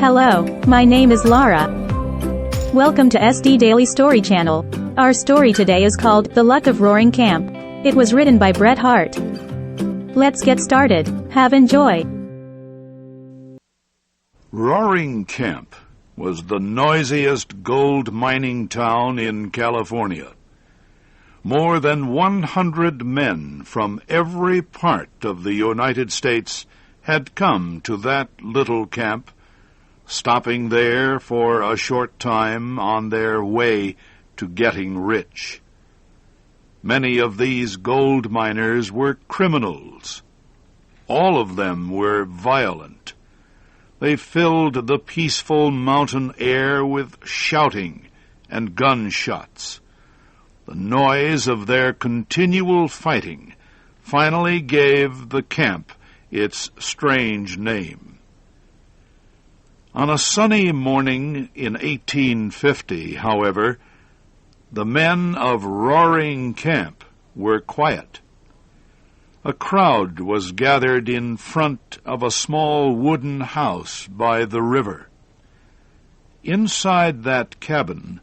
Hello, my name is Lara. Welcome to SD Daily Story Channel. Our story today is called The Luck of Roaring Camp. It was written by Bret Harte. Let's get started. Have enjoy. Roaring Camp was the noisiest gold mining town in California. More than 100 men from every part of the United States had come to that little camp, stopping there for a short time on their way to getting rich. Many of these gold miners were criminals. All of them were violent. They filled the peaceful mountain air with shouting and gunshots. The noise of their continual fighting finally gave the camp its strange name. On a sunny morning in 1850, however, the men of Roaring Camp were quiet. A crowd was gathered in front of a small wooden house by the river. Inside that cabin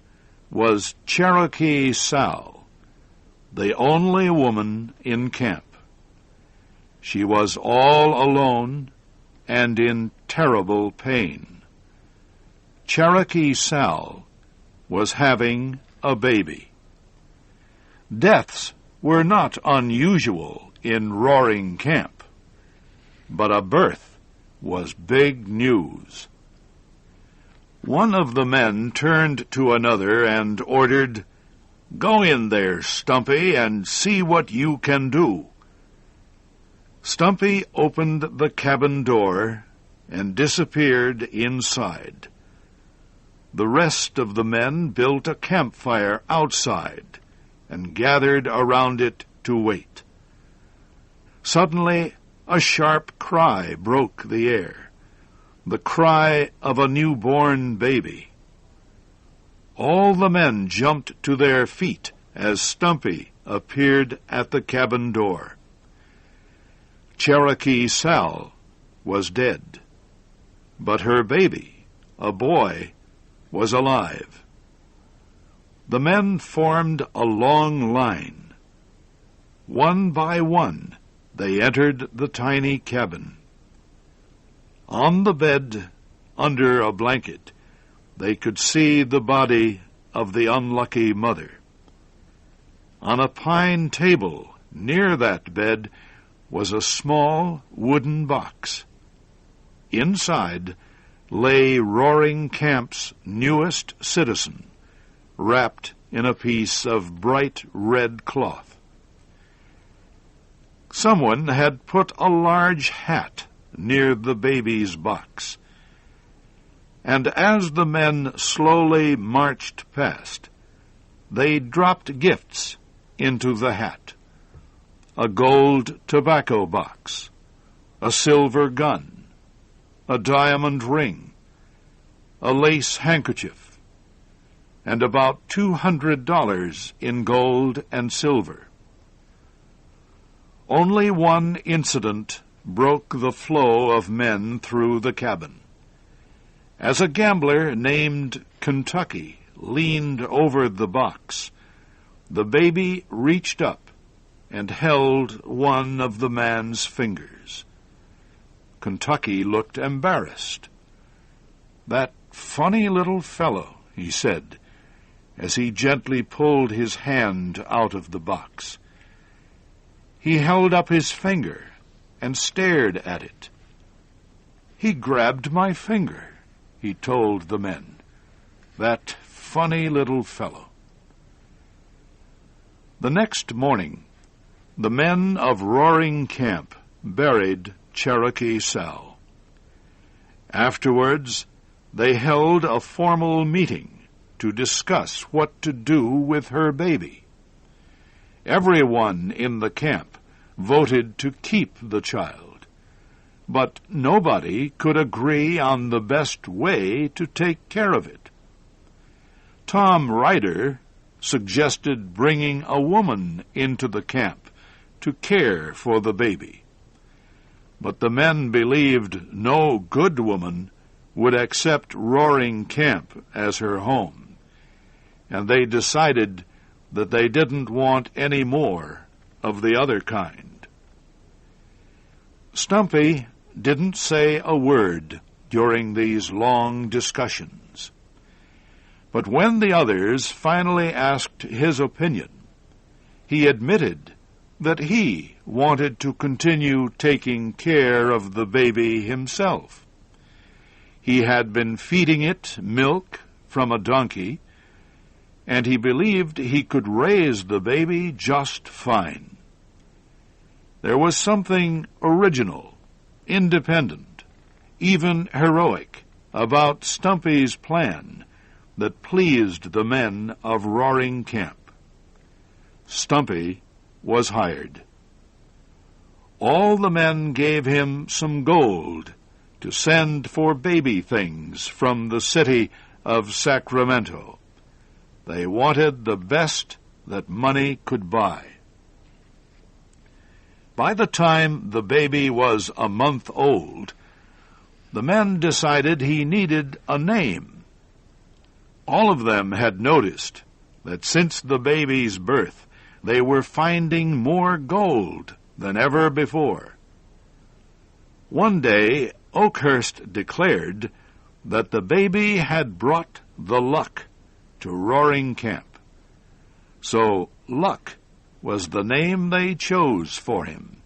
was Cherokee Sal, the only woman in camp. She was all alone and in terrible pain. Cherokee Sal was having a baby. Deaths were not unusual in Roaring Camp, but a birth was big news. One of the men turned to another and ordered, "Go in there, Stumpy, and see what you can do." Stumpy opened the cabin door and disappeared inside. The rest of the men built a campfire outside and gathered around it to wait. Suddenly, a sharp cry broke the air, the cry of a newborn baby. All the men jumped to their feet as Stumpy appeared at the cabin door. Cherokee Sal was dead, but her baby, a boy, was alive. The men formed a long line. One by one, they entered the tiny cabin. On the bed, under a blanket, they could see the body of the unlucky mother. On a pine table near that bed was a small wooden box. Inside lay Roaring Camp's newest citizen, wrapped in a piece of bright red cloth. Someone had put a large hat near the baby's box, and as the men slowly marched past, they dropped gifts into the hat: a gold tobacco box, a silver gun, a diamond ring, a lace handkerchief, and about $200 in gold and silver. Only one incident broke the flow of men through the cabin. As a gambler named Kentucky leaned over the box, the baby reached up and held one of the man's fingers. Kentucky looked embarrassed. "That funny little fellow," he said, as he gently pulled his hand out of the box. He held up his finger and stared at it. "He grabbed my finger," he told the men. "That funny little fellow." The next morning, the men of Roaring Camp buried Cherokee Sal. Afterwards, they held a formal meeting to discuss what to do with her baby. Everyone in the camp voted to keep the child, but nobody could agree on the best way to take care of it. Tom Ryder suggested bringing a woman into the camp to care for the baby. But the men believed no good woman would accept Roaring Camp as her home, and they decided that they didn't want any more of the other kind. Stumpy didn't say a word during these long discussions, but when the others finally asked his opinion, he admitted that he wanted to continue taking care of the baby himself. He had been feeding it milk from a donkey, and he believed he could raise the baby just fine. There was something original, independent, even heroic about Stumpy's plan that pleased the men of Roaring Camp. Stumpy was hired. All the men gave him some gold to send for baby things from the city of Sacramento. They wanted the best that money could buy. By the time the baby was a month old, the men decided he needed a name. All of them had noticed that since the baby's birth, they were finding more gold than ever before. One day, Oakhurst declared that the baby had brought the luck to Roaring Camp. So Luck was the name they chose for him,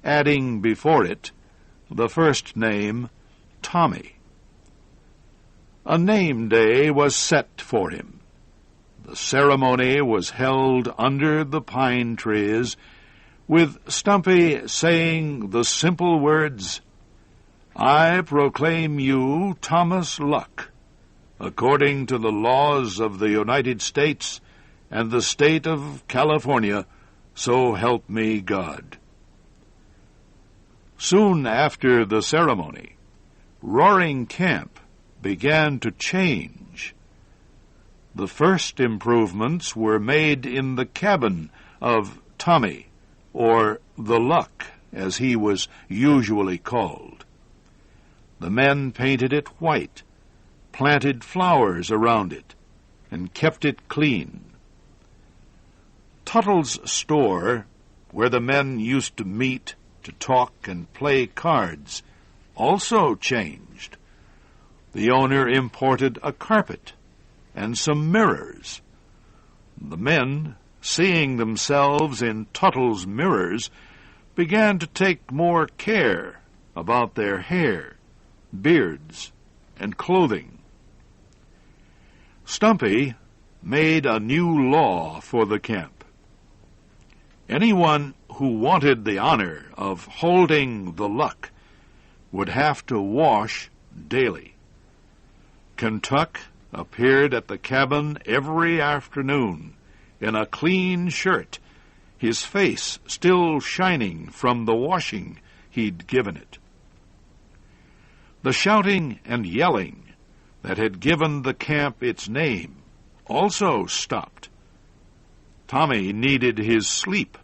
adding before it the first name, Tommy. A name day was set for him. The ceremony was held under the pine trees, with Stumpy saying the simple words, "I proclaim you Thomas Luck, according to the laws of the United States and the state of California, so help me God." Soon after the ceremony, Roaring Camp began to change. The first improvements were made in the cabin of Tommy, or the Luck, as he was usually called. The men painted it white, planted flowers around it, and kept it clean. Tuttle's store, where the men used to meet to talk and play cards, also changed. The owner imported a carpet and some mirrors. The men, seeing themselves in Tuttle's mirrors, began to take more care about their hair, beards, and clothing. Stumpy made a new law for the camp. Anyone who wanted the honor of holding the luck would have to wash daily. Kentuck appeared at the cabin every afternoon in a clean shirt, his face still shining from the washing he'd given it. The shouting and yelling that had given the camp its name also stopped. Tommy needed his sleep,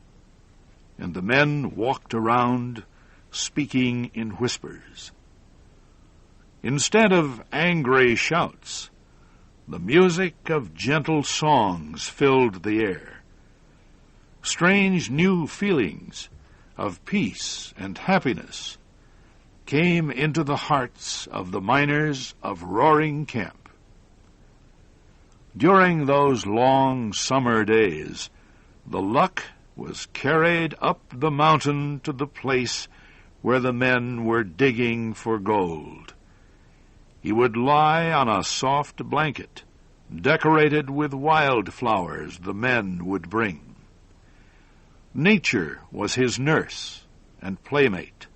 and the men walked around speaking in whispers. Instead of angry shouts, the music of gentle songs filled the air. Strange new feelings of peace and happiness came into the hearts of the miners of Roaring Camp. During those long summer days, the luck was carried up the mountain to the place where the men were digging for gold. He would lie on a soft blanket, decorated with wildflowers the men would bring. Nature was his nurse and playmate.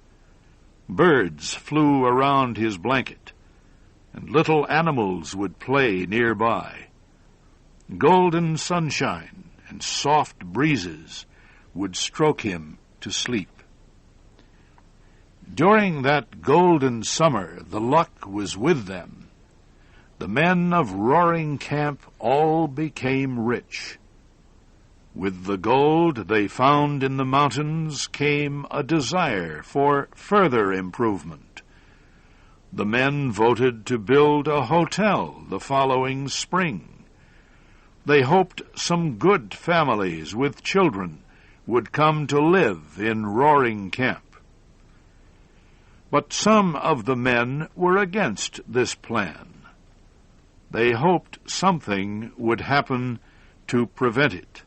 Birds flew around his blanket, and little animals would play nearby. Golden sunshine and soft breezes would stroke him to sleep. During that golden summer, the luck was with them. The men of Roaring Camp all became rich. With the gold they found in the mountains came a desire for further improvement. the men voted to build a hotel the following spring. They hoped some good families with children would come to live in Roaring Camp. But some of the men were against this plan. They hoped something would happen to prevent it.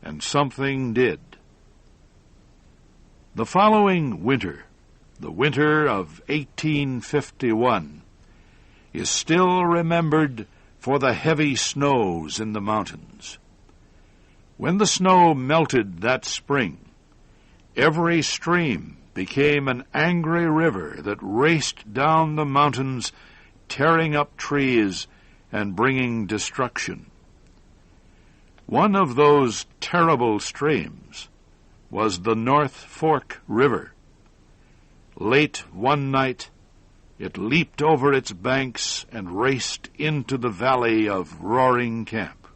And something did. The following winter, the winter of 1851, is still remembered for the heavy snows in the mountains. When the snow melted that spring, every stream became an angry river that raced down the mountains, tearing up trees and bringing destruction. One of those terrible streams was the North Fork River. Late one night, it leaped over its banks and raced into the valley of Roaring Camp.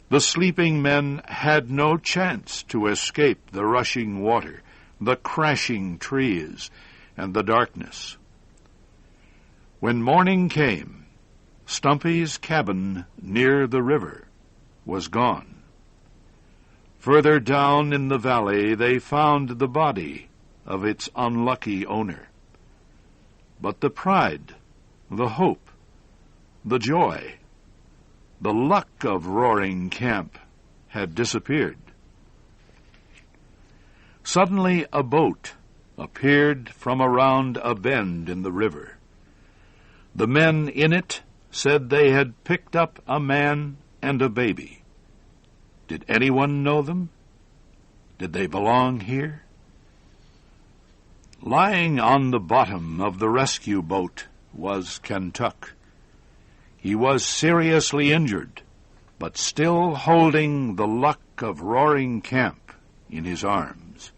The sleeping men had no chance to escape the rushing water, the crashing trees, and the darkness. When morning came, Stumpy's cabin near the river was gone. Further down in the valley they found the body of its unlucky owner. But the pride, the hope, the joy, the luck of Roaring Camp had disappeared. Suddenly a boat appeared from around a bend in the river. The men in it said they had picked up a man and a baby. Did anyone know them? Did they belong here? Lying on the bottom of the rescue boat was Kentuck. He was seriously injured, but still holding the luck of Roaring Camp in his arms.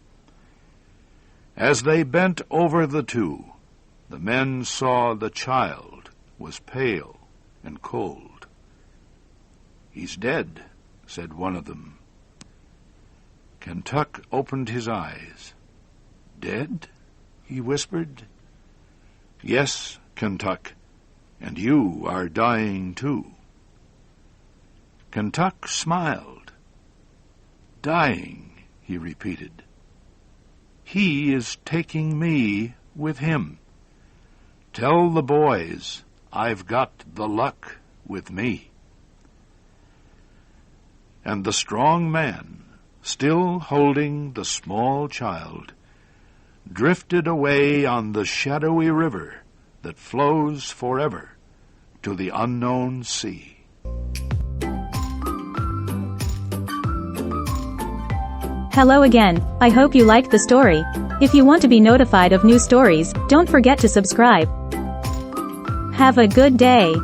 As they bent over the two, the men saw the child was pale and cold. "He's dead," said one of them. Kentuck opened his eyes. "Dead?" he whispered. "Yes, Kentuck, and you are dying too." Kentuck smiled. "Dying," he repeated. "He is taking me with him. Tell the boys I've got the luck with me." And the strong man, still holding the small child, drifted away on the shadowy river that flows forever to the unknown sea. Hello again. I hope you liked the story. If you want to be notified of new stories, don't forget to subscribe. Have a good day.